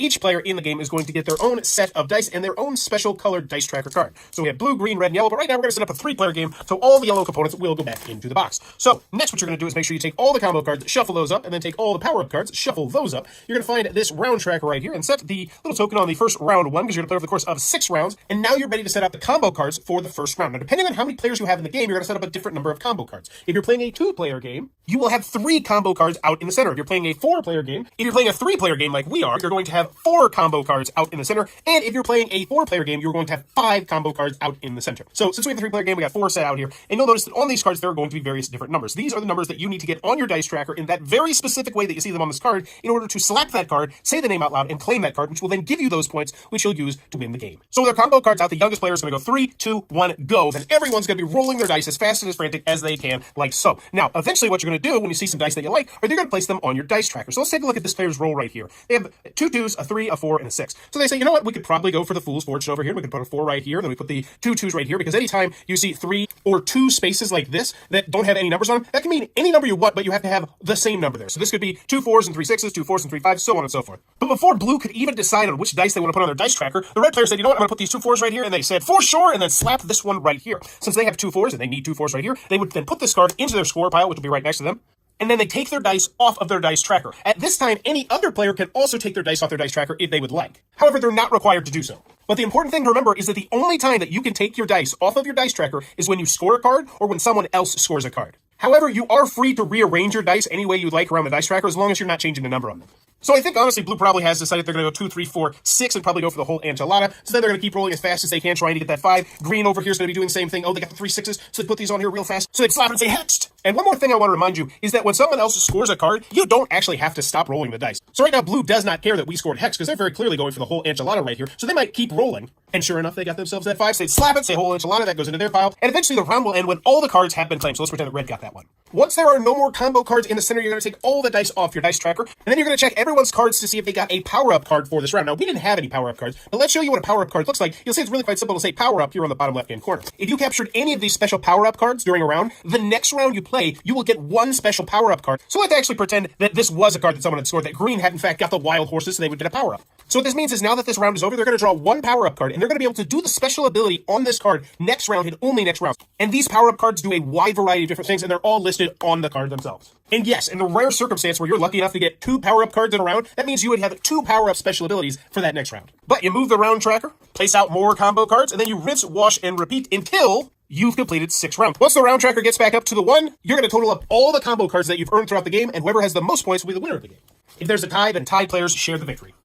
each player in the game is going to get their own set of dice and their own special colored dice tracker card. So we have blue, green, red, and yellow, but right now we're going to set up a 3-player game, so all the yellow components will go back into the box. So next what you're going to do is make sure you take all the combo cards, shuffle those up, and then take all the power-up cards, shuffle those up. You're going to find this round tracker right here and set the little token on the first round 1, because you're going to play over the course of 6 rounds, and now you're ready to set up the combo cards for the first round. Now, depending on how many players you have in the game, you're going to set up a different number of combo cards. If you're playing a 2-player game, you will have 3 combo cards out in the center. If you're playing a 4-player game, if you're playing a 3-player game like we are, you're going to have 4 combo cards out in the center, and if you're playing a 4-player game, you're going to have 5 combo cards out in the center. So since we have a 3-player game, we got 4 set out here, and you'll notice that on these cards there are going to be various different numbers. These are the numbers that you need to get on your dice tracker in that very specific way that you see them on this card in order to select that card, say the name out loud, and claim that card, which will then give you those points, which you'll use to win the game. So with our combo cards out, the youngest player is going to go 3, 2, 1, go. Then everyone's going to be rolling their dice as fast and as frantic as they can, like so. Now, eventually what you're going to do when you see some dice that you like, are you're going to place them on your dice tracker. So let's take a look at this player's roll right here. They have 2 2s, a 3, a 4, and a 6. So they say, you know what, we could probably go for the Fool's Fortune over here. We could put a 4 right here, and then we put the 2 2s right here, because anytime you see 3 or 2 spaces like this that don't have any numbers on them, that can mean any number you want, but you have to have the same number there. So this could be 2 4s and 3 6s, 2 4s and 3 5s, so on and so forth. But before blue could even decide on which dice they want to put on their dice tracker, the red player said, you know what, I'm going to put these 2 4s right here, and they said, for sure, and then slap this one right here. Since they have 2 4s and they need 2 4s right here, they would then put this card into their score pile, which will be right next to them, and then they take their dice off of their dice tracker. At this time, any other player can also take their dice off their dice tracker if they would like. However, they're not required to do so. But the important thing to remember is that the only time that you can take your dice off of your dice tracker is when you score a card or when someone else scores a card. However, you are free to rearrange your dice any way you'd like around the dice tracker as long as you're not changing the number on them. So I think, honestly, blue probably has decided they're going to go 2, 3, 4, 6, and probably go for the whole enchilada. So then they're going to keep rolling as fast as they can, trying to get that 5. Green over here is going to be doing the same thing. Oh, they got the 3 6s, so they put these on here real fast. So they slap and say, hexed! And one more thing I want to remind you is that when someone else scores a card, you don't actually have to stop rolling the dice. So right now, blue does not care that we scored hex, because they're very clearly going for the whole enchilada right here. So they might keep rolling. And sure enough, they got themselves that 5, so they slap it, say whole enchilada, that goes into their pile. And eventually the round will end when all the cards have been claimed. So let's pretend that red got that one. Once there are no more combo cards in the center, you're going to take all the dice off your dice tracker, and then you're going to check everyone's cards to see if they got a power-up card for this round. Now, we didn't have any power-up cards, but let's show you what a power-up card looks like. You'll see it's really quite simple to say power-up here on the bottom left-hand corner. If you captured any of these special power-up cards during a round, the next round you play, you will get one special power-up card. So let's actually pretend that this was a card that someone had scored, that green had in fact got the wild horses, so they would get a power-up. So what this means is now that this round is over, they're going to draw one power-up card, and they're going to be able to do the special ability on this card next round and only next round. And these power-up cards do a wide variety of different things, and they're all listed on the card themselves. And yes, in the rare circumstance where you're lucky enough to get 2 power-up cards in a round, that means you would have 2 power-up special abilities for that next round. But you move the round tracker, place out more combo cards, and then you rinse, wash, and repeat until you've completed 6 rounds. Once the round tracker gets back up to the 1, you're going to total up all the combo cards that you've earned throughout the game, and whoever has the most points will be the winner of the game. If there's a tie, then tied players share the victory.